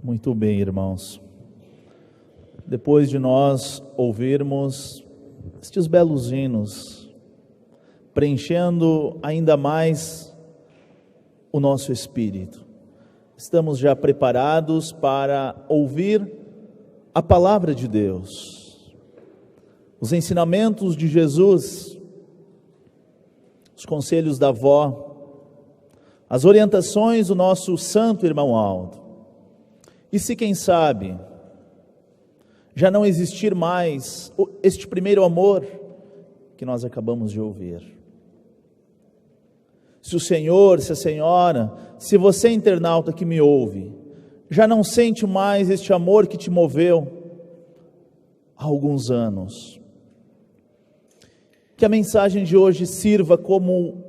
Muito bem, irmãos. Depois de nós ouvirmos estes belos hinos, preenchendo ainda mais o nosso espírito, estamos já preparados para ouvir a palavra de Deus, os ensinamentos de Jesus, os conselhos da avó, as orientações do nosso santo irmão Aldo. E se, quem sabe, já não existir mais este primeiro amor que nós acabamos de ouvir. Se o Senhor, se a Senhora, se você, internauta que me ouve, já não sente mais este amor que te moveu há alguns anos, que a mensagem de hoje sirva como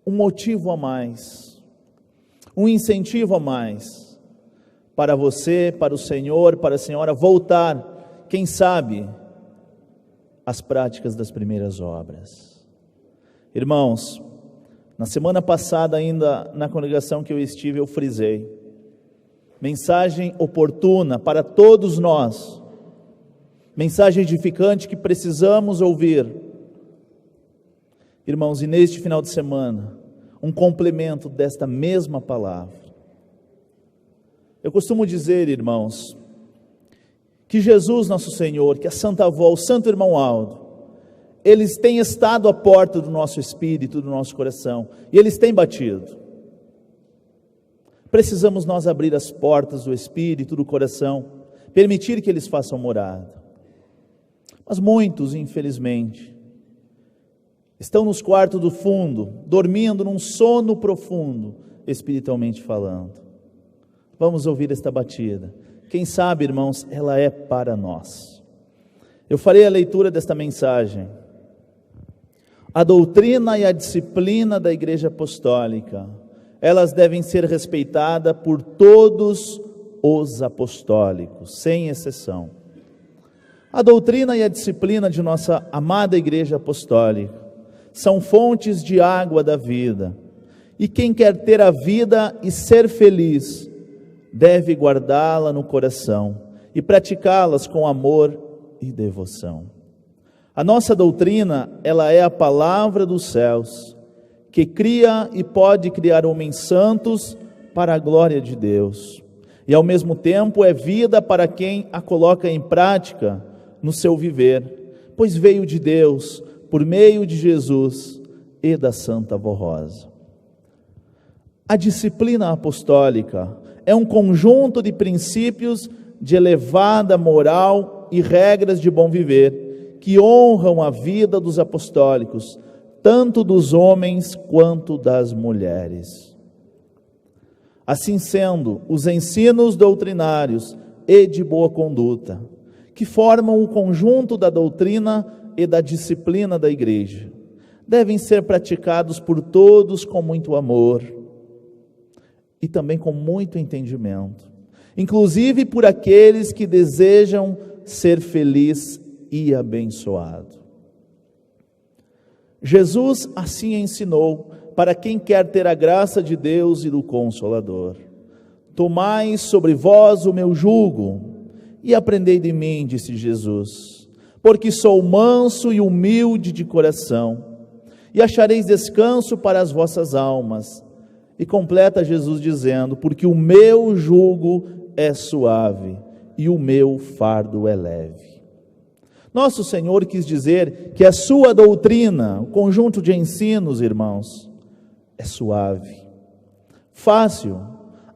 um motivo a mais, um incentivo a mais, para você, para o Senhor, para a Senhora voltar, quem sabe, às práticas das primeiras obras. Irmãos, na semana passada ainda, na congregação que eu estive, eu frisei, mensagem oportuna para todos nós, mensagem edificante que precisamos ouvir. Irmãos, e neste final de semana, um complemento desta mesma palavra. Eu costumo dizer, irmãos, que Jesus nosso Senhor, que a Santa Avó, o Santo Irmão Aldo, eles têm estado à porta do nosso espírito, do nosso coração, e eles têm batido. Precisamos nós abrir as portas do espírito, do coração, permitir que eles façam morada. Mas muitos, infelizmente, estão nos quartos do fundo, dormindo num sono profundo, espiritualmente falando. Vamos ouvir esta batida. Quem sabe, irmãos, ela é para nós. Eu farei a leitura desta mensagem. A doutrina e a disciplina da Igreja Apostólica, elas devem ser respeitadas por todos os apostólicos, sem exceção. A doutrina e a disciplina de nossa amada Igreja Apostólica são fontes de água da vida. E quem quer ter a vida e ser feliz, deve guardá-la no coração e praticá-las com amor e devoção. A nossa doutrina, ela é a palavra dos céus, que cria e pode criar homens santos para a glória de Deus. E ao mesmo tempo é vida para quem a coloca em prática no seu viver, pois veio de Deus, por meio de Jesus e da Santa Avó Rosa. A disciplina apostólica é um conjunto de princípios de elevada moral e regras de bom viver, que honram a vida dos apostólicos, tanto dos homens quanto das mulheres. Assim sendo, os ensinos doutrinários e de boa conduta, que formam o conjunto da doutrina e da disciplina da Igreja, devem ser praticados por todos com muito amor, e também com muito entendimento, inclusive por aqueles que desejam ser feliz e abençoado. Jesus assim ensinou para quem quer ter a graça de Deus e do Consolador: tomai sobre vós o meu jugo e aprendei de mim, disse Jesus, porque sou manso e humilde de coração, e achareis descanso para as vossas almas. E completa Jesus dizendo: porque o meu jugo é suave e o meu fardo é leve. Nosso Senhor quis dizer que a sua doutrina, o conjunto de ensinos, irmãos, é suave, fácil,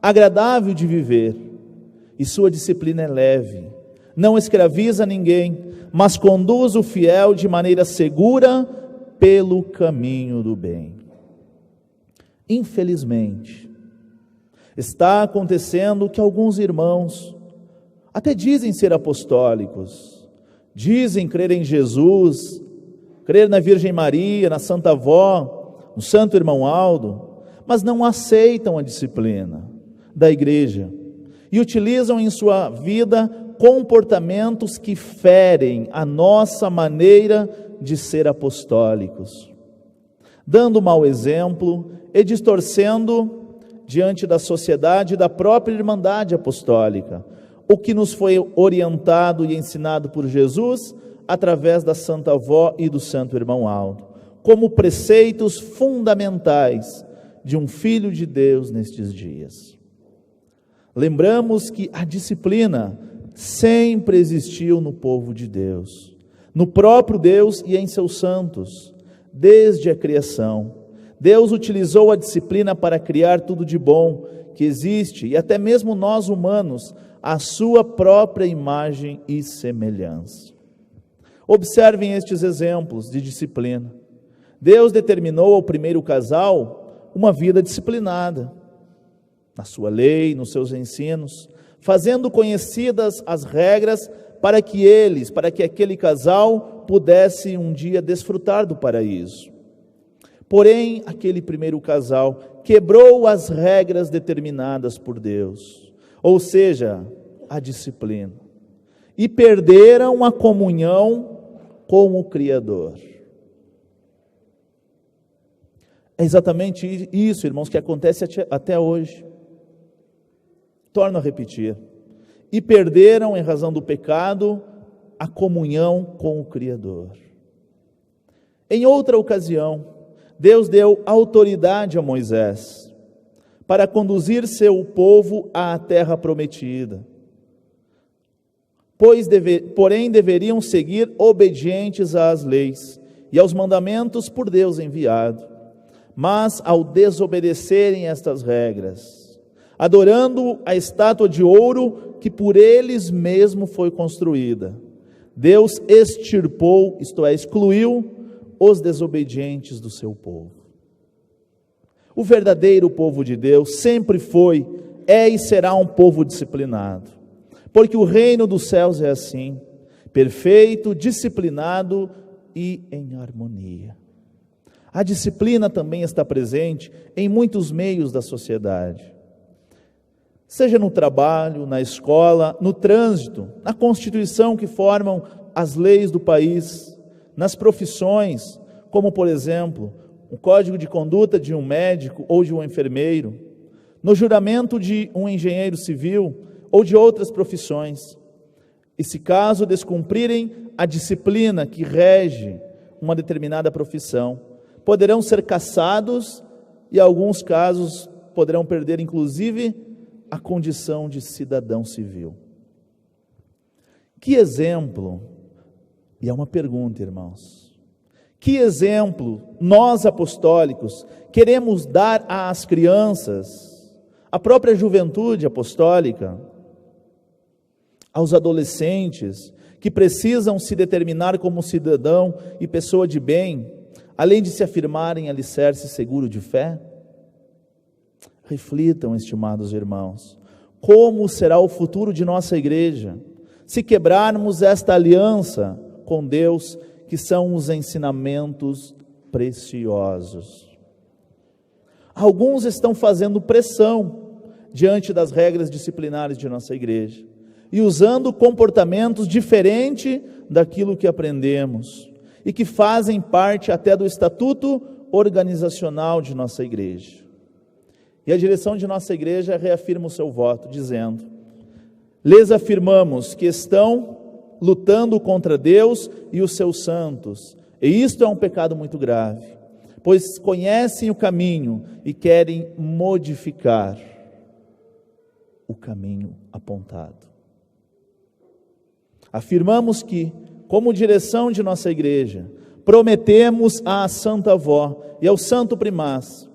agradável de viver, e sua disciplina é leve, não escraviza ninguém, mas conduz o fiel de maneira segura pelo caminho do bem. Infelizmente, está acontecendo que alguns irmãos até dizem ser apostólicos, dizem crer em Jesus, crer na Virgem Maria, na Santa Avó, no Santo Irmão Aldo, mas não aceitam a disciplina da Igreja e utilizam em sua vida comportamentos que ferem a nossa maneira de ser apostólicos, dando mau exemplo e distorcendo diante da sociedade e da própria Irmandade Apostólica, o que nos foi orientado e ensinado por Jesus através da Santa Avó e do Santo Irmão Aldo, como preceitos fundamentais de um filho de Deus nestes dias. Lembramos que a disciplina sempre existiu no povo de Deus, no próprio Deus e em seus santos, desde a criação. Deus utilizou a disciplina para criar tudo de bom que existe, e até mesmo nós humanos, a sua própria imagem e semelhança. Observem estes exemplos de disciplina. Deus determinou ao primeiro casal uma vida disciplinada, na sua lei, nos seus ensinos, fazendo conhecidas as regras para que aquele casal pudesse um dia desfrutar do paraíso. Porém, aquele primeiro casal quebrou as regras determinadas por Deus, ou seja, a disciplina, e perderam a comunhão com o Criador. É exatamente isso, irmãos, que acontece até hoje. Torno a repetir. E perderam, em razão do pecado, a comunhão com o Criador. Em outra ocasião, Deus deu autoridade a Moisés para conduzir seu povo à terra prometida. Porém, deveriam seguir obedientes às leis e aos mandamentos por Deus enviado. Mas, ao desobedecerem estas regras, adorando a estátua de ouro que por eles mesmos foi construída, Deus extirpou, isto é, excluiu os desobedientes do seu povo. O verdadeiro povo de Deus sempre foi, é e será um povo disciplinado, porque o reino dos céus é assim, perfeito, disciplinado e em harmonia. A disciplina também está presente em muitos meios da sociedade, seja no trabalho, na escola, no trânsito, na Constituição que formam as leis do país, nas profissões, como por exemplo, o código de conduta de um médico ou de um enfermeiro, no juramento de um engenheiro civil ou de outras profissões. E se caso descumprirem a disciplina que rege uma determinada profissão, poderão ser cassados e, em alguns casos, poderão perder inclusive a condição de cidadão civil. Que exemplo, e é uma pergunta, irmãos, que exemplo nós apostólicos queremos dar às crianças, à própria juventude apostólica, aos adolescentes que precisam se determinar como cidadão e pessoa de bem, além de se afirmarem alicerce seguro de fé? Reflitam, estimados irmãos, como será o futuro de nossa igreja se quebrarmos esta aliança com Deus, que são os ensinamentos preciosos. Alguns estão fazendo pressão diante das regras disciplinares de nossa igreja e usando comportamentos diferentes daquilo que aprendemos e que fazem parte até do estatuto organizacional de nossa igreja. E a direção de nossa igreja reafirma o seu voto, dizendo: lhes afirmamos que estão lutando contra Deus e os seus santos, e isto é um pecado muito grave, pois conhecem o caminho e querem modificar o caminho apontado. Afirmamos que, como direção de nossa igreja, prometemos à Santa Avó e ao Santo Primaz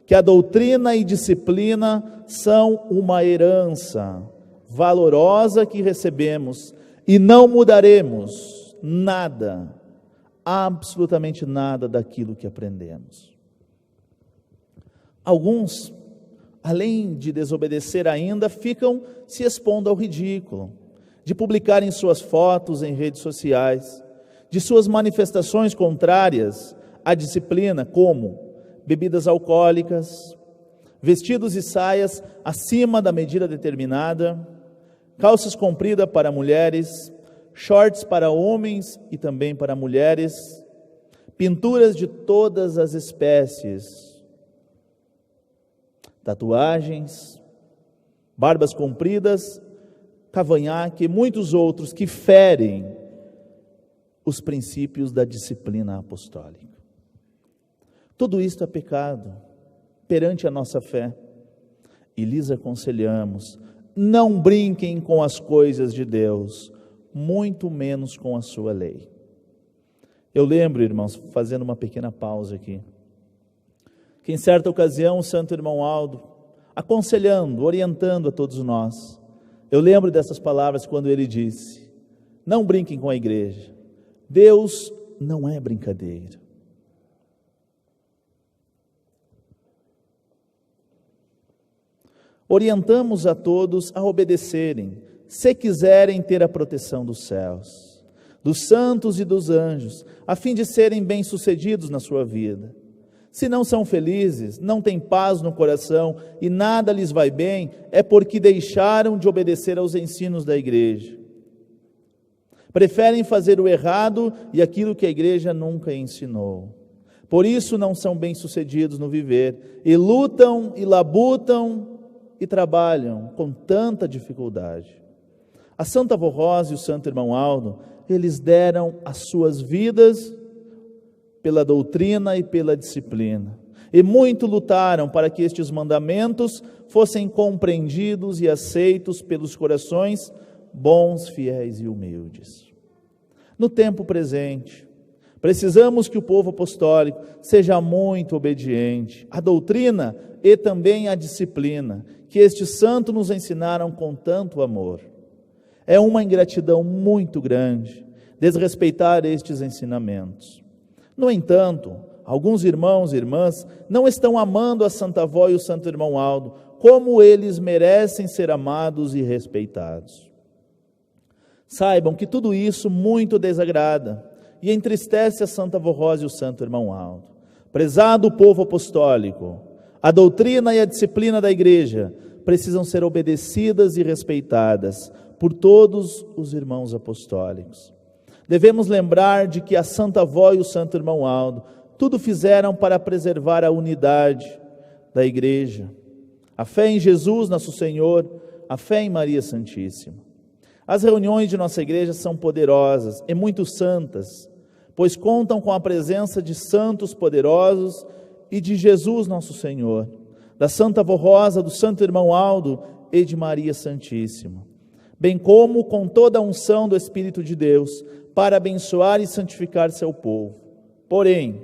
que a doutrina e disciplina são uma herança valorosa que recebemos e não mudaremos nada, absolutamente nada daquilo que aprendemos. Alguns, além de desobedecer ainda, ficam se expondo ao ridículo, de publicarem suas fotos em redes sociais, de suas manifestações contrárias à disciplina, como bebidas alcoólicas, vestidos e saias acima da medida determinada, calças compridas para mulheres, shorts para homens e também para mulheres, pinturas de todas as espécies, tatuagens, barbas compridas, cavanhaque e muitos outros que ferem os princípios da disciplina apostólica. Tudo isto é pecado perante a nossa fé. E lhes aconselhamos, não brinquem com as coisas de Deus, muito menos com a sua lei. Eu lembro, irmãos, fazendo uma pequena pausa aqui, que em certa ocasião o santo irmão Aldo, aconselhando, orientando a todos nós, eu lembro dessas palavras quando ele disse, não brinquem com a igreja, Deus não é brincadeira. Orientamos a todos a obedecerem, se quiserem ter a proteção dos céus, dos santos e dos anjos, a fim de serem bem-sucedidos na sua vida. Se não são felizes, não têm paz no coração e nada lhes vai bem, é porque deixaram de obedecer aos ensinos da igreja. Preferem fazer o errado e aquilo que a igreja nunca ensinou. Por isso não são bem-sucedidos no viver e lutam e labutam e trabalham com tanta dificuldade. A Santa Avó Rosa e o Santo Irmão Aldo, eles deram as suas vidas pela doutrina e pela disciplina. E muito lutaram para que estes mandamentos fossem compreendidos e aceitos pelos corações bons, fiéis e humildes. No tempo presente, precisamos que o povo apostólico seja muito obediente à doutrina e também à disciplina que estes santos nos ensinaram com tanto amor. É uma ingratidão muito grande desrespeitar estes ensinamentos. No entanto, alguns irmãos e irmãs não estão amando a Santa Avó e o Santo Irmão Aldo como eles merecem ser amados e respeitados. Saibam que tudo isso muito desagrada e entristece a Santa Avó Rosa e o Santo Irmão Aldo. Prezado povo apostólico, a doutrina e a disciplina da igreja precisam ser obedecidas e respeitadas por todos os irmãos apostólicos. Devemos lembrar de que a Santa Avó e o Santo Irmão Aldo tudo fizeram para preservar a unidade da igreja, a fé em Jesus, nosso Senhor, a fé em Maria Santíssima. As reuniões de nossa igreja são poderosas e muito santas, pois contam com a presença de santos poderosos e de Jesus, nosso Senhor, da Santa Avó Rosa, do Santo Irmão Aldo e de Maria Santíssima, bem como com toda a unção do Espírito de Deus para abençoar e santificar seu povo. Porém,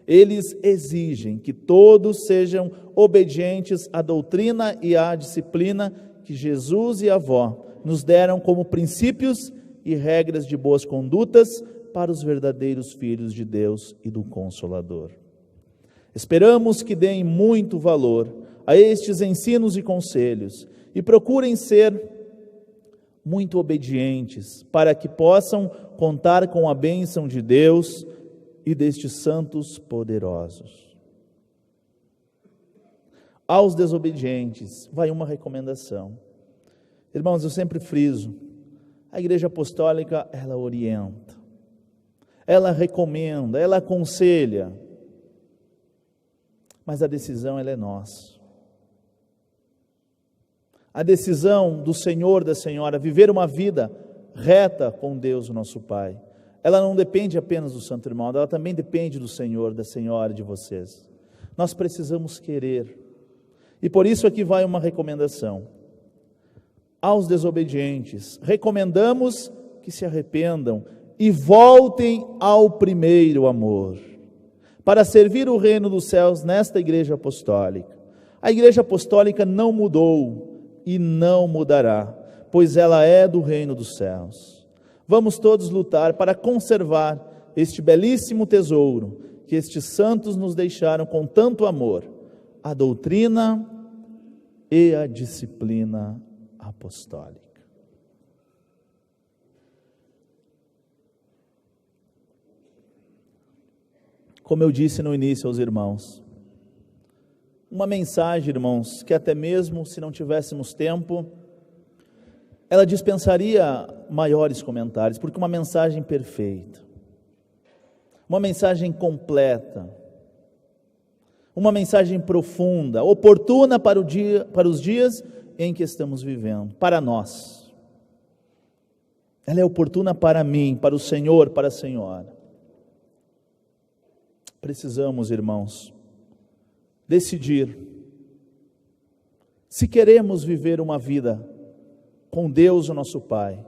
eles exigem que todos sejam obedientes à doutrina e à disciplina que Jesus e a avó nos deram como princípios e regras de boas condutas para os verdadeiros filhos de Deus e do Consolador. Esperamos que deem muito valor a estes ensinos e conselhos e procurem ser muito obedientes para que possam contar com a bênção de Deus e destes santos poderosos. Aos desobedientes, vai uma recomendação. Irmãos, eu sempre friso, a Igreja Apostólica, ela orienta, ela recomenda, ela aconselha, mas a decisão ela é nossa. A decisão do Senhor, da Senhora, viver uma vida reta com Deus, o nosso Pai, ela não depende apenas do Santo Irmão, ela também depende do Senhor, da Senhora, de vocês. Nós precisamos querer. E por isso aqui vai uma recomendação. Aos desobedientes, recomendamos que se arrependam e voltem ao primeiro amor, para servir o reino dos céus nesta Igreja Apostólica. A Igreja Apostólica não mudou e não mudará, pois ela é do reino dos céus. Vamos todos lutar para conservar este belíssimo tesouro que estes santos nos deixaram com tanto amor, a doutrina e a disciplina apostólica. Como eu disse no início aos irmãos, uma mensagem, irmãos, que até mesmo se não tivéssemos tempo, ela dispensaria maiores comentários, porque uma mensagem perfeita, uma mensagem completa, uma mensagem profunda, oportuna para os dias em que estamos vivendo, para nós. Ela é oportuna para mim, para o Senhor, para a Senhora. Precisamos, irmãos, decidir se queremos viver uma vida com Deus, o nosso Pai,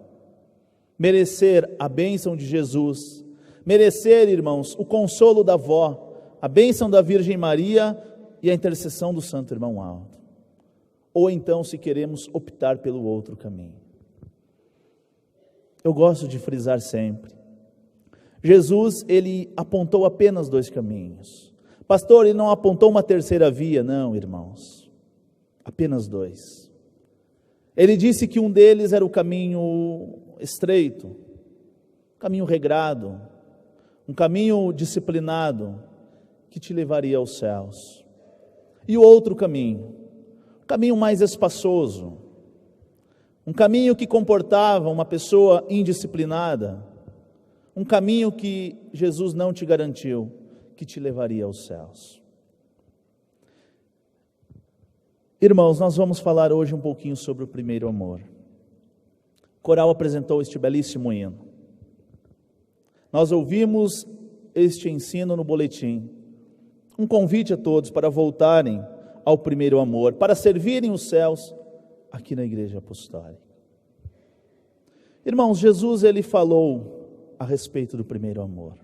merecer a bênção de Jesus, merecer, irmãos, o consolo da avó, a bênção da Virgem Maria e a intercessão do Santo Irmão Aldo. Ou então, se queremos optar pelo outro caminho. Eu gosto de frisar sempre, Jesus, ele apontou apenas 2 caminhos. Pastor, ele não apontou uma terceira via, não, irmãos. Apenas 2. Ele disse que um deles era o caminho estreito, um caminho regrado, um caminho disciplinado, que te levaria aos céus. E o outro caminho, um caminho mais espaçoso, um caminho que comportava uma pessoa indisciplinada, um caminho que Jesus não te garantiu que te levaria aos céus. Irmãos, nós vamos falar hoje um pouquinho sobre o primeiro amor. O coral apresentou este belíssimo hino. Nós ouvimos este ensino no boletim. Um convite a todos para voltarem ao primeiro amor, para servirem os céus aqui na Igreja Apostólica. Irmãos, Jesus, ele falou a respeito do primeiro amor.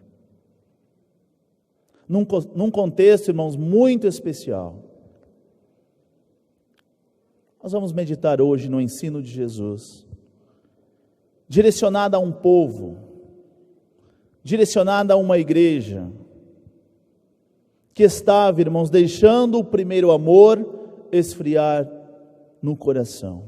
Num contexto, irmãos, muito especial. Nós vamos meditar hoje no ensino de Jesus, direcionado a um povo, direcionado a uma igreja, que estava, irmãos, deixando o primeiro amor esfriar no coração.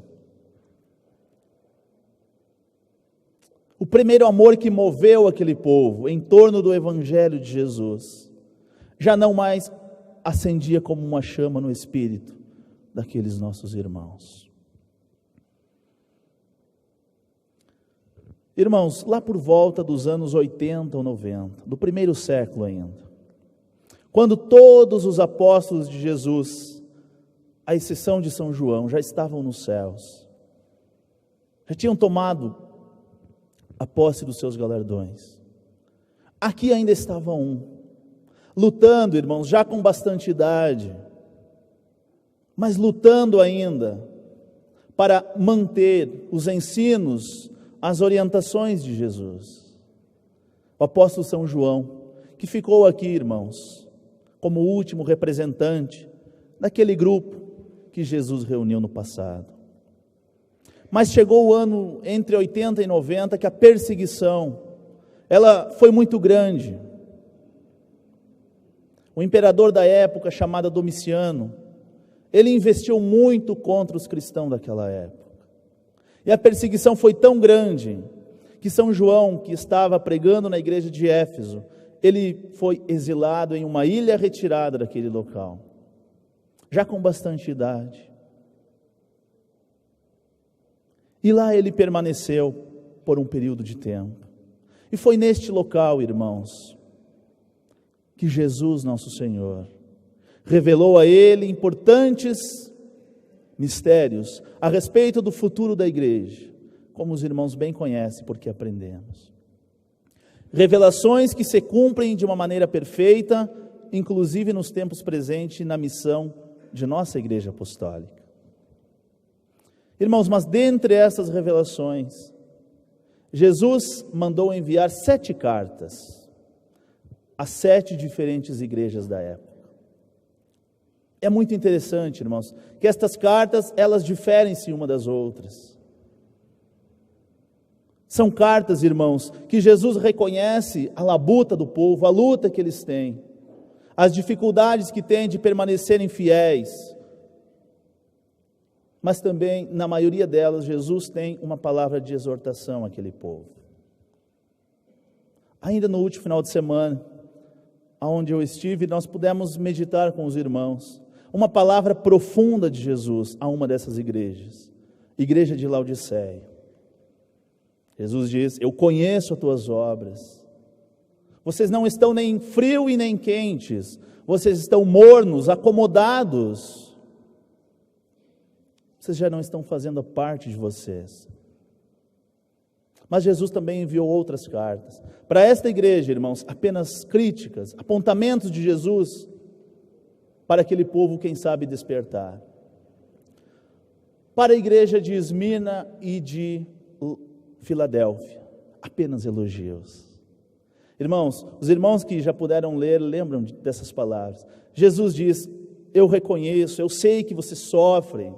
O primeiro amor que moveu aquele povo em torno do Evangelho de Jesus, já não mais acendia como uma chama no espírito daqueles nossos irmãos. Irmãos, lá por volta dos anos 80 ou 90, do primeiro século ainda, quando todos os apóstolos de Jesus, à exceção de São João, já estavam nos céus, já tinham tomado a posse dos seus galardões, aqui ainda estava um, lutando, irmãos, já com bastante idade, mas lutando ainda para manter os ensinos, as orientações de Jesus. O apóstolo São João, que ficou aqui, irmãos, como o último representante daquele grupo que Jesus reuniu no passado. Mas chegou o ano entre 80 e 90 que a perseguição, ela foi muito grande. O imperador da época, chamado Domiciano, ele investiu muito contra os cristãos daquela época. E a perseguição foi tão grande que São João, que estava pregando na igreja de Éfeso, ele foi exilado em uma ilha retirada daquele local, já com bastante idade. E lá ele permaneceu por um período de tempo. E foi neste local, irmãos, que Jesus, nosso Senhor, revelou a ele importantes mistérios a respeito do futuro da igreja, como os irmãos bem conhecem, porque aprendemos. Revelações que se cumprem de uma maneira perfeita, inclusive nos tempos presentes, na missão de nossa Igreja Apostólica. Irmãos, mas dentre essas revelações, Jesus mandou enviar 7 cartas a 7 diferentes igrejas da época. É muito interessante, irmãos, que estas cartas, elas diferem-se uma das outras. São cartas, irmãos, que Jesus reconhece a labuta do povo, a luta que eles têm, as dificuldades que têm de permanecerem fiéis. Mas também, na maioria delas, Jesus tem uma palavra de exortação àquele povo. Ainda no último final de semana, onde eu estive, nós pudemos meditar com os irmãos uma palavra profunda de Jesus a uma dessas igrejas, igreja de Laodiceia. Jesus diz: eu conheço as tuas obras, vocês não estão nem frio e nem quentes, vocês estão mornos, acomodados. Vocês já não estão fazendo parte de vocês. Mas Jesus também enviou outras cartas. Para esta igreja, irmãos, apenas críticas, apontamentos de Jesus para aquele povo, quem sabe, despertar. Para a igreja de Esmirna e de Filadélfia, apenas elogios. Irmãos, os irmãos que já puderam ler, lembram dessas palavras. Jesus diz: eu reconheço, eu sei que vocês sofrem,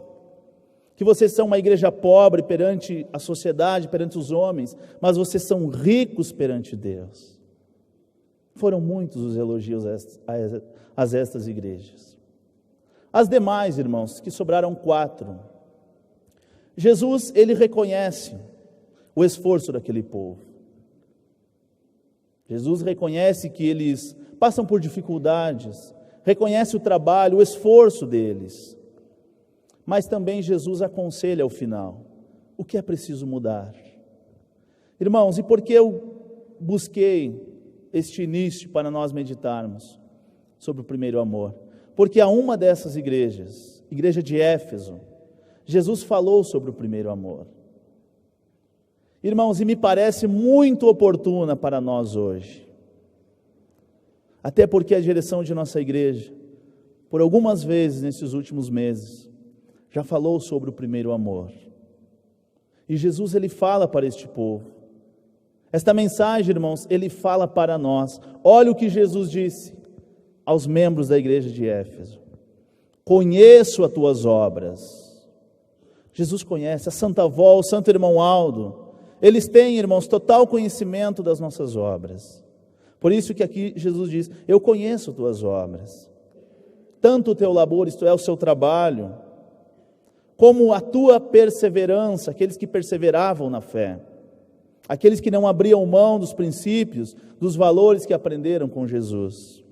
que vocês são uma igreja pobre perante a sociedade, perante os homens, mas vocês são ricos perante Deus. Foram muitos os elogios a estas igrejas. As demais, irmãos, que sobraram 4. Jesus, ele reconhece o esforço daquele povo. Jesus reconhece que eles passam por dificuldades, reconhece o trabalho, o esforço deles. Mas também Jesus aconselha ao final o que é preciso mudar. Irmãos, e por que eu busquei este início para nós meditarmos sobre o primeiro amor? Porque a uma dessas igrejas, igreja de Éfeso, Jesus falou sobre o primeiro amor. Irmãos, e me parece muito oportuna para nós hoje. Até porque a direção de nossa igreja, por algumas vezes nesses últimos meses, já falou sobre o primeiro amor. E Jesus, ele fala para este povo. Esta mensagem, irmãos, ele fala para nós. Olha o que Jesus disse aos membros da igreja de Éfeso: conheço as tuas obras. Jesus conhece, a Santa Avó, o Santo Irmão Aldo, eles têm, irmãos, total conhecimento das nossas obras. Por isso que aqui Jesus diz: eu conheço as tuas obras, tanto o teu labor, isto é, o seu trabalho, como a tua perseverança, aqueles que perseveravam na fé, aqueles que não abriam mão dos princípios, dos valores que aprenderam com Jesus.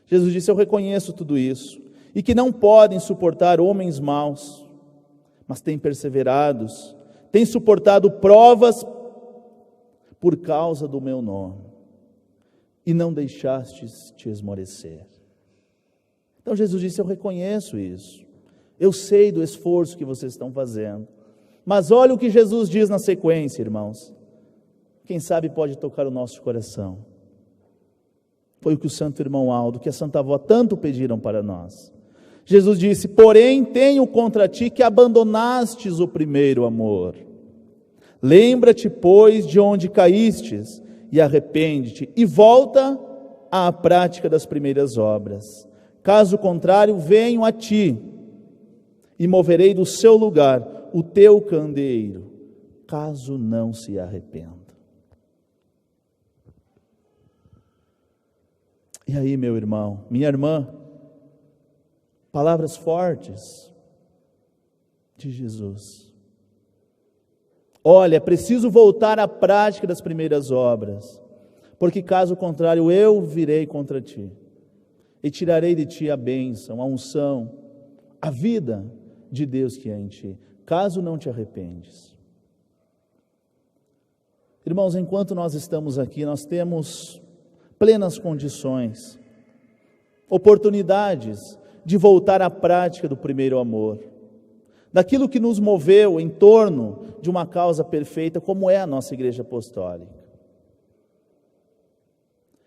Jesus disse: eu reconheço tudo isso, e que não podem suportar homens maus, mas têm perseverados, têm suportado provas por causa do meu nome, e não deixastes te esmorecer. Então Jesus disse: eu reconheço isso, eu sei do esforço que vocês estão fazendo, mas olha o que Jesus diz na sequência, irmãos. Quem sabe pode tocar o nosso coração. Foi o que o Santo Irmão Aldo, que a Santa Avó tanto pediram para nós. Jesus disse: porém tenho contra ti que abandonastes o primeiro amor. Lembra-te, pois, de onde caístes, e arrepende-te, e volta à prática das primeiras obras. Caso contrário, venho a ti, e moverei do seu lugar o teu candeeiro, caso não se arrependa. E aí, meu irmão, minha irmã, palavras fortes de Jesus. Olha, é preciso voltar à prática das primeiras obras, porque caso contrário eu virei contra ti, e tirarei de ti a bênção, a unção, a vida de Deus que é em ti, caso não te arrependes. Irmãos, enquanto nós estamos aqui, nós temos plenas condições, oportunidades de voltar à prática do primeiro amor, daquilo que nos moveu em torno de uma causa perfeita, como é a nossa igreja apostólica.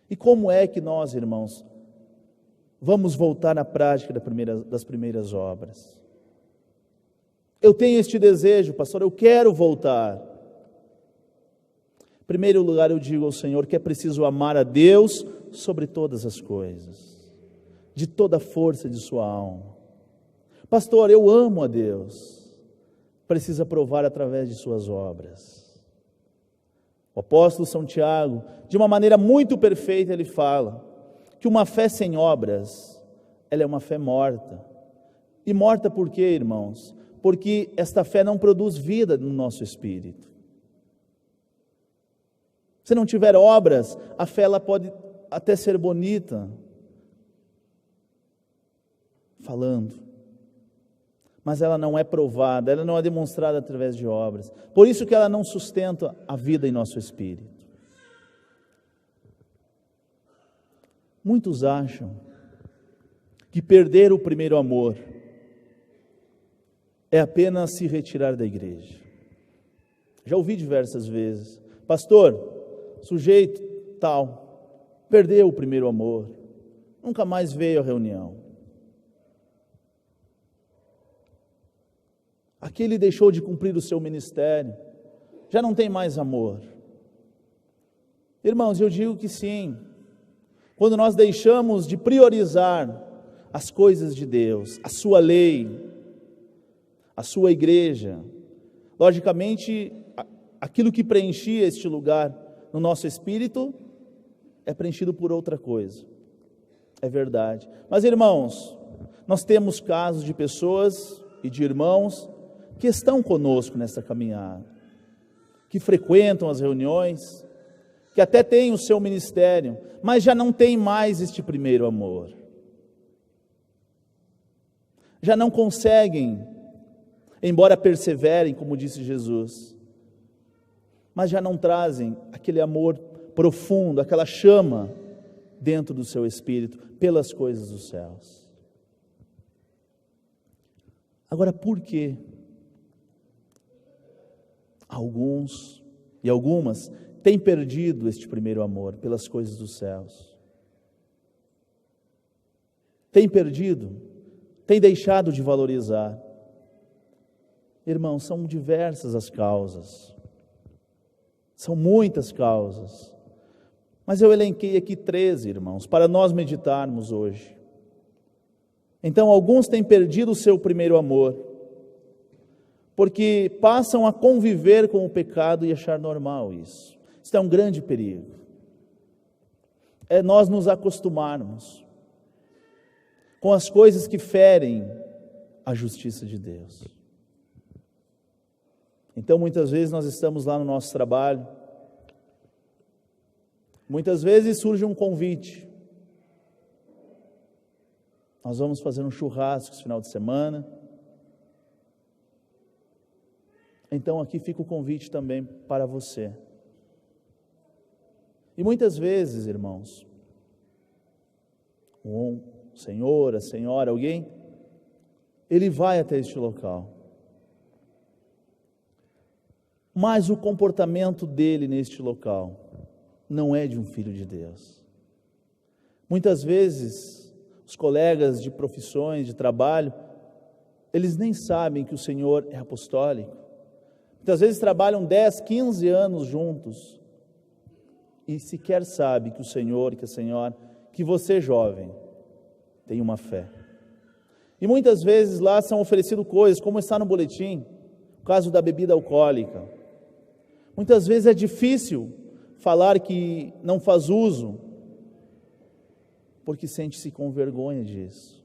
E como é que nós, irmãos, vamos voltar à prática das primeiras obras? Eu tenho este desejo, pastor, eu quero voltar. Em primeiro lugar, eu digo ao Senhor que é preciso amar a Deus sobre todas as coisas, de toda a força de sua alma. Pastor, eu amo a Deus. Precisa provar através de suas obras. O apóstolo São Tiago, de uma maneira muito perfeita, ele fala que uma fé sem obras, ela é uma fé morta. E morta por quê, irmãos? Porque esta fé não produz vida no nosso espírito. Se não tiver obras, a fé ela pode até ser bonita, falando, mas ela não é provada, ela não é demonstrada através de obras. Por isso que ela não sustenta a vida em nosso espírito. Muitos acham que perder o primeiro amor é apenas se retirar da igreja. Já ouvi diversas vezes: pastor, sujeito tal, perdeu o primeiro amor, nunca mais veio à reunião. Aquele deixou de cumprir o seu ministério, já não tem mais amor. Irmãos, eu digo que sim. Quando nós deixamos de priorizar as coisas de Deus, a sua lei, a sua igreja, logicamente, aquilo que preenchia este lugar no nosso espírito é preenchido por outra coisa. É verdade. Mas, irmãos, nós temos casos de pessoas e de irmãos que estão conosco nessa caminhada, que frequentam as reuniões, que até têm o seu ministério, mas já não tem mais este primeiro amor. Já não conseguem, embora perseverem, como disse Jesus, mas já não trazem aquele amor profundo, aquela chama dentro do seu espírito, pelas coisas dos céus. Agora, por quê? Alguns e algumas têm perdido este primeiro amor pelas coisas dos céus. Têm perdido, têm deixado de valorizar. Irmãos, são diversas as causas. São muitas causas. Mas eu elenquei aqui 13, irmãos, para nós meditarmos hoje. Então, alguns têm perdido o seu primeiro amor, porque passam a conviver com o pecado e achar normal isso. Isso é um grande perigo. É nós nos acostumarmos com as coisas que ferem a justiça de Deus. Então, muitas vezes nós estamos lá no nosso trabalho, muitas vezes surge um convite. Nós vamos fazer um churrasco esse final de semana. Então aqui fica o convite também para você. E muitas vezes, irmãos, um senhor, a senhora, alguém, ele vai até este local. Mas o comportamento dele neste local não é de um filho de Deus. Muitas vezes, os colegas de profissões, de trabalho, eles nem sabem que o Senhor é apostólico. Muitas vezes trabalham 10, 15 anos juntos e sequer sabe que o Senhor, que a Senhora, que você jovem, tem uma fé. E muitas vezes lá são oferecidas coisas, como está no boletim, o caso da bebida alcoólica. Muitas vezes é difícil falar que não faz uso, porque sente-se com vergonha disso.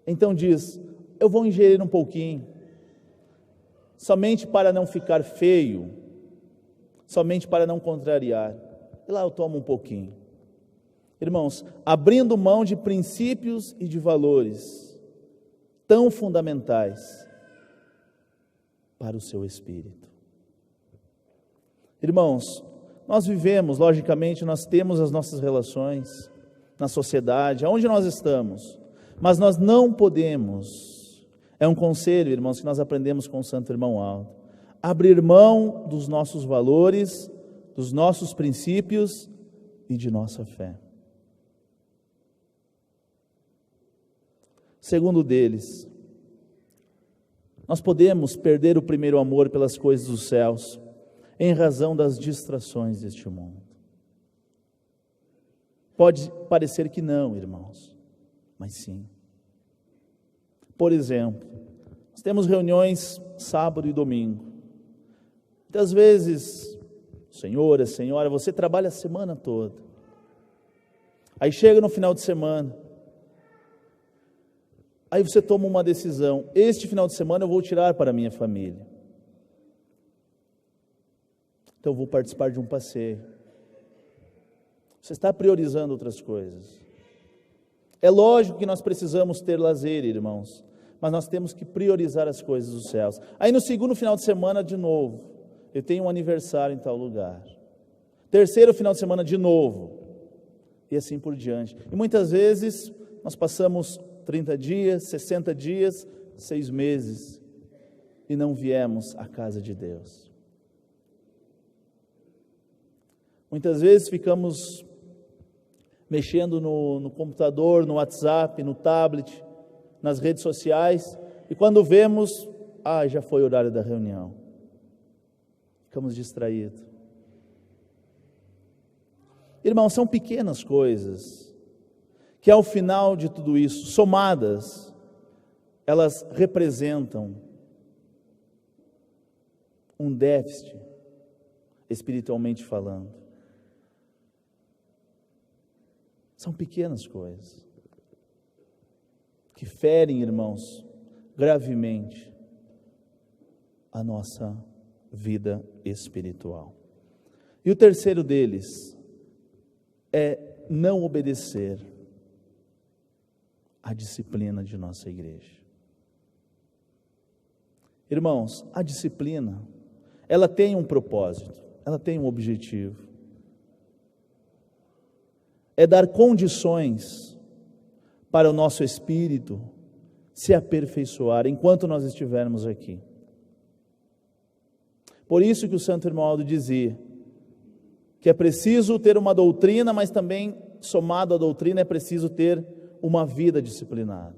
Então diz: eu vou ingerir um pouquinho, somente para não ficar feio, somente para não contrariar. E lá eu tomo um pouquinho. Irmãos, abrindo mão de princípios e de valores tão fundamentais para o seu espírito. Irmãos, nós vivemos, logicamente, nós temos as nossas relações na sociedade, aonde nós estamos, mas nós não podemos, é um conselho, irmãos, que nós aprendemos com o Santo Irmão Aldo, abrir mão dos nossos valores, dos nossos princípios e de nossa fé. Segundo deles, nós podemos perder o primeiro amor pelas coisas dos céus, em razão das distrações deste mundo. Pode parecer que não, irmãos, mas sim. Por exemplo, nós temos reuniões sábado e domingo. Muitas vezes, senhora, senhora, você trabalha a semana toda. Aí chega no final de semana, aí você toma uma decisão: este final de semana eu vou tirar para a minha família. Então eu vou participar de um passeio. Você está priorizando outras coisas. É lógico que nós precisamos ter lazer, irmãos, mas nós temos que priorizar as coisas dos céus. Aí no segundo final de semana, de novo, eu tenho um aniversário em tal lugar. Terceiro final de semana, de novo. e assim por diante. E muitas vezes nós passamos 30 dias, 60 dias, 6 meses e não viemos à casa de Deus. Muitas vezes ficamos mexendo no computador, no WhatsApp, no tablet, nas redes sociais, e quando vemos, já foi o horário da reunião. Ficamos distraídos. Irmãos, são pequenas coisas que ao final de tudo isso, somadas, elas representam um déficit, espiritualmente falando. São pequenas coisas que ferem, irmãos, gravemente a nossa vida espiritual. E o terceiro deles é não obedecer à disciplina de nossa igreja. Irmãos, a disciplina, ela tem um propósito, ela tem um objetivo. É dar condições para o nosso espírito se aperfeiçoar enquanto nós estivermos aqui. Por isso que o Santo Irmão Aldo dizia que é preciso ter uma doutrina, mas também, somado à doutrina, é preciso ter uma vida disciplinada.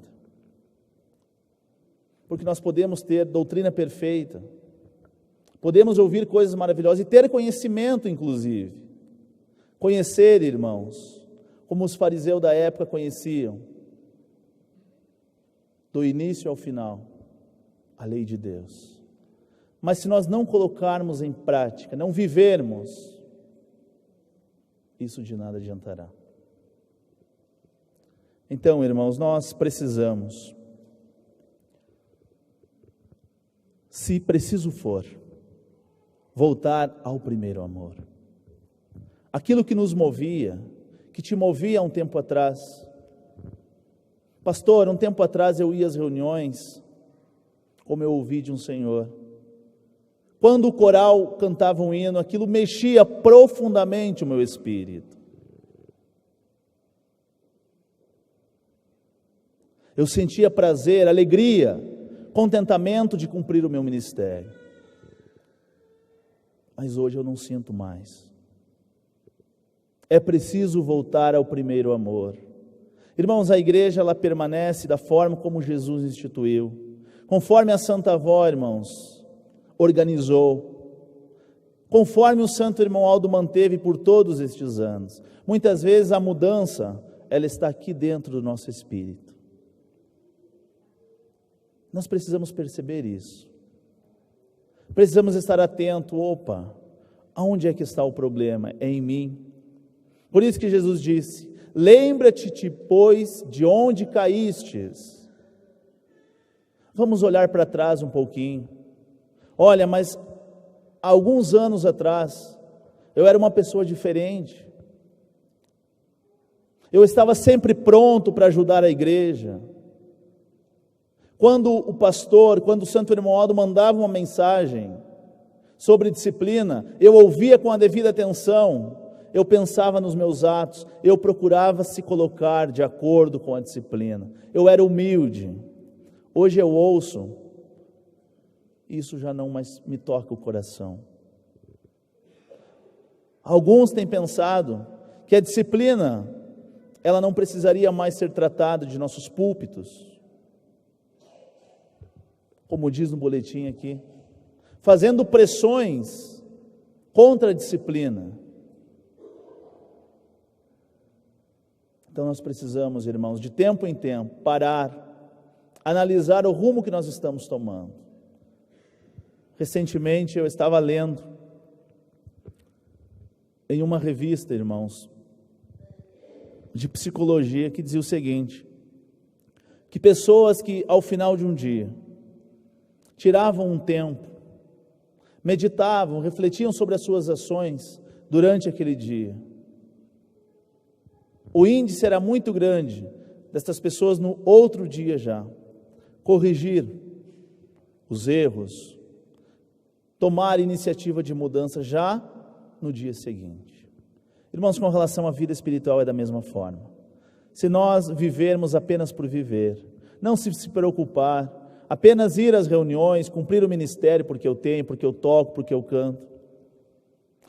Porque nós podemos ter doutrina perfeita, podemos ouvir coisas maravilhosas e ter conhecimento, inclusive. Conhecer, irmãos, como os fariseus da época conheciam, do início ao final, a lei de Deus. Mas se nós não colocarmos em prática, não vivermos, isso de nada adiantará. Então, irmãos, nós precisamos, se preciso for, voltar ao primeiro amor. Aquilo que nos movia, que te movia há um tempo atrás. Pastor, um tempo atrás eu ia às reuniões, como eu ouvi de um senhor. Quando o coral cantava um hino, aquilo mexia profundamente o meu espírito. Eu sentia prazer, alegria, contentamento de cumprir o meu ministério. Mas hoje eu não sinto mais. É preciso voltar ao primeiro amor. Irmãos, a igreja ela permanece da forma como Jesus instituiu, conforme a Santa Avó, irmãos, organizou, conforme o Santo Irmão Aldo manteve por todos estes anos. Muitas vezes a mudança, ela está aqui dentro do nosso espírito. Nós precisamos perceber isso. Precisamos estar atento, aonde é que está o problema? É em mim. Por isso que Jesus disse, lembra-te, pois, de onde caístes. Vamos olhar para trás um pouquinho. Olha, mas há alguns anos atrás, eu era uma pessoa diferente. Eu estava sempre pronto para ajudar a igreja. Quando o Santo Irmão Aldo mandava uma mensagem sobre disciplina, eu ouvia com a devida atenção, eu pensava nos meus atos, eu procurava se colocar de acordo com a disciplina. Eu era humilde. Hoje eu ouço, isso já não mais me toca o coração. Alguns têm pensado que a disciplina, ela não precisaria mais ser tratada de nossos púlpitos, como diz no boletim aqui, fazendo pressões contra a disciplina. Então nós precisamos, irmãos, de tempo em tempo, parar, analisar o rumo que nós estamos tomando. Recentemente eu estava lendo em uma revista, irmãos, de psicologia, que dizia o seguinte, que pessoas que ao final de um dia tiravam um tempo, meditavam, refletiam sobre as suas ações durante aquele dia, o índice era muito grande destas pessoas no outro dia já corrigir os erros, tomar iniciativa de mudança já no dia seguinte. Irmãos, com relação à vida espiritual é da mesma forma. Se nós vivermos apenas por viver, não se preocupar, apenas ir às reuniões, cumprir o ministério porque eu tenho, porque eu toco, porque eu canto,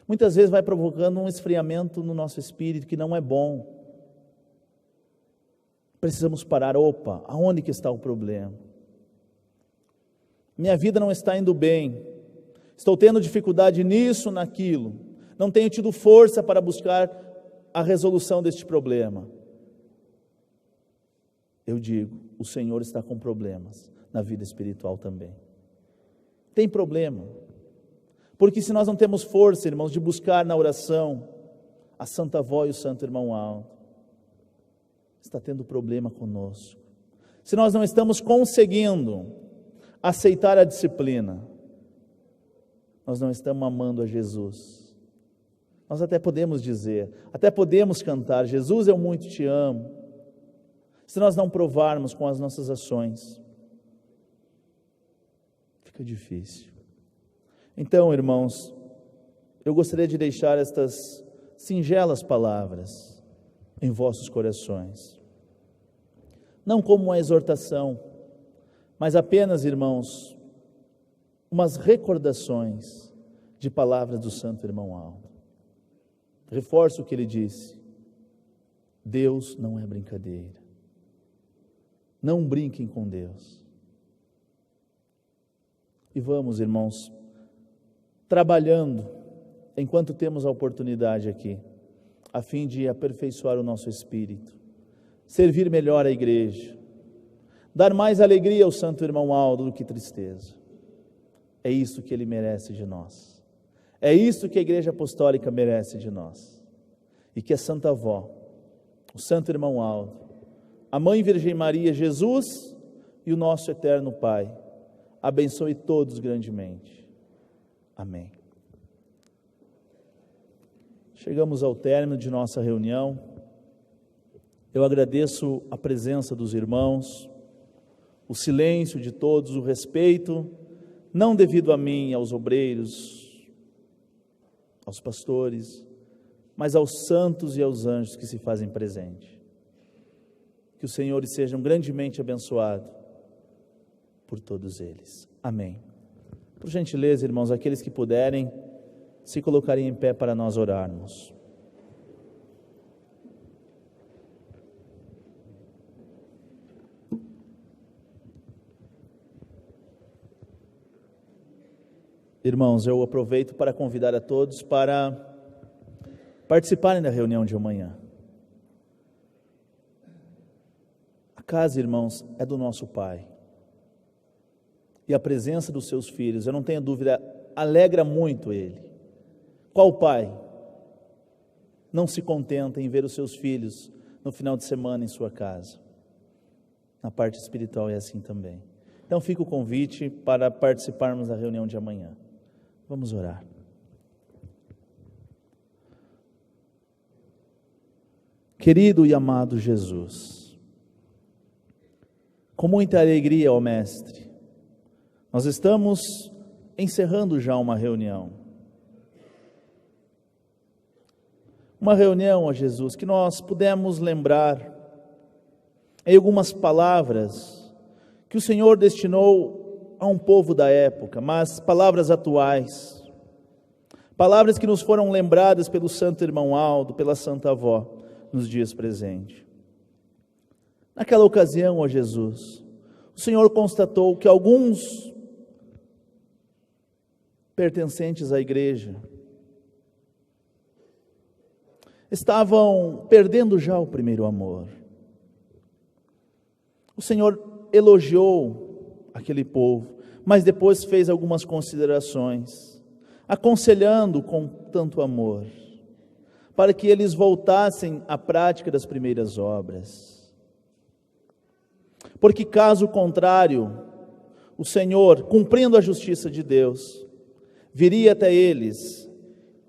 muitas vezes vai provocando um esfriamento no nosso espírito que não é bom. Precisamos parar. Opa, aonde que está o problema? Minha vida não está indo bem, estou tendo dificuldade nisso, naquilo, não tenho tido força para buscar a resolução deste problema. Eu digo, o Senhor está com problemas na vida espiritual também. Tem problema, porque se nós não temos força, irmãos, de buscar na oração a Santa Avó e o Santo Irmão Aldo, está tendo problema conosco. Se nós não estamos conseguindo aceitar a disciplina, nós não estamos amando a Jesus. Nós até podemos dizer, até podemos cantar, Jesus, eu muito te amo. Se nós não provarmos com as nossas ações, fica difícil. Então, irmãos, eu gostaria de deixar estas singelas palavras em vossos corações, não como uma exortação, mas apenas, irmãos, umas recordações de palavras do Santo Irmão Aldo. Reforço o que ele disse: Deus não é brincadeira. Não brinquem com Deus. E vamos, irmãos, trabalhando enquanto temos a oportunidade aqui, a fim de aperfeiçoar o nosso espírito, servir melhor a igreja, dar mais alegria ao Santo Irmão Aldo do que tristeza. É isso que ele merece de nós. É isso que a Igreja Apostólica merece de nós. E que a Santa Avó, o Santo Irmão Aldo, a Mãe Virgem Maria, Jesus e o nosso eterno Pai abençoe todos grandemente. Amém. Chegamos ao término de nossa reunião. Eu agradeço a presença dos irmãos, o silêncio de todos, o respeito, não devido a mim, aos obreiros, aos pastores, mas aos santos e aos anjos que se fazem presente. Que os senhores sejam grandemente abençoados por todos eles. Amém. Por gentileza, irmãos, aqueles que puderem, se colocarem em pé para nós orarmos. Irmãos, eu aproveito para convidar a todos para participarem da reunião de amanhã. A casa, irmãos, é do nosso Pai. E a presença dos seus filhos, eu não tenho dúvida, alegra muito Ele. Qual pai não se contenta em ver os seus filhos no final de semana em sua casa? Na parte espiritual é assim também. Então fica o convite para participarmos da reunião de amanhã. Vamos orar. Querido e amado Jesus, com muita alegria, ó Mestre, nós estamos encerrando já uma reunião. Uma reunião, ó Jesus, que nós pudemos lembrar em algumas palavras que o Senhor destinou a um povo da época, mas palavras atuais, palavras que nos foram lembradas pelo Santo Irmão Aldo, pela Santa Avó, nos dias presentes. Naquela ocasião, ó Jesus, o Senhor constatou que alguns pertencentes à igreja estavam perdendo já o primeiro amor. O Senhor elogiou aquele povo, mas depois fez algumas considerações, aconselhando com tanto amor, para que eles voltassem à prática das primeiras obras. Porque caso contrário, o Senhor, cumprindo a justiça de Deus, viria até eles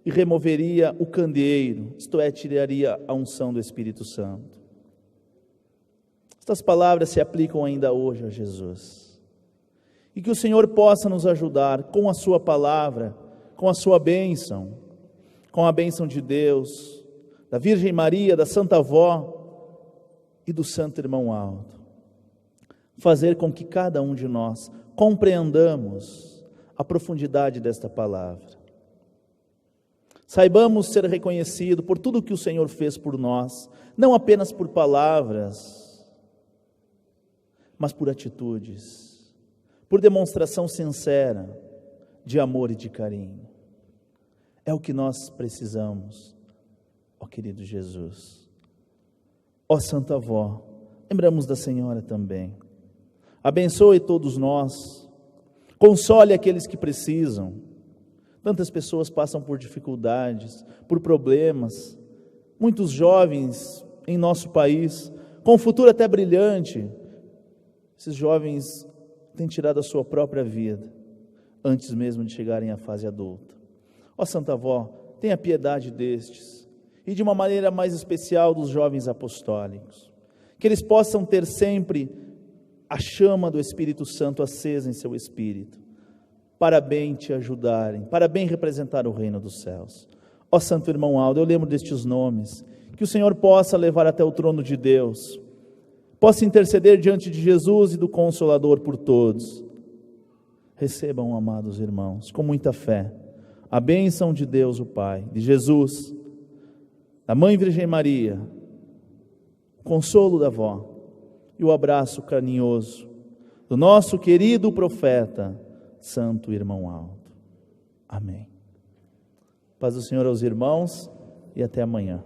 e removeria o candeeiro, isto é, tiraria a unção do Espírito Santo. Estas palavras se aplicam ainda hoje a Jesus. E que o Senhor possa nos ajudar com a sua palavra, com a sua bênção, com a bênção de Deus, da Virgem Maria, da Santa Avó e do Santo Irmão Aldo. Fazer com que cada um de nós compreendamos a profundidade desta palavra. Saibamos ser reconhecido por tudo que o Senhor fez por nós, não apenas por palavras, mas por atitudes, por demonstração sincera de amor e de carinho. É o que nós precisamos, ó querido Jesus. Ó Santa Avó, lembramos da Senhora também. Abençoe todos nós, console aqueles que precisam. Tantas pessoas passam por dificuldades, por problemas. Muitos jovens em nosso país, com um futuro até brilhante, esses jovens têm tirado a sua própria vida, antes mesmo de chegarem à fase adulta. Ó Santa Avó, tenha piedade destes, e de uma maneira mais especial dos jovens apostólicos, que eles possam ter sempre a chama do Espírito Santo acesa em seu espírito, para bem te ajudarem, para bem representar o reino dos céus. Ó Santo Irmão Aldo, eu lembro destes nomes, que o Senhor possa levar até o trono de Deus, possa interceder diante de Jesus e do Consolador por todos. Recebam, amados irmãos, com muita fé, a bênção de Deus o Pai, de Jesus, da Mãe Virgem Maria, o consolo da avó e o abraço carinhoso do nosso querido profeta, Santo Irmão Aldo. Amém. Paz do Senhor aos irmãos e até amanhã.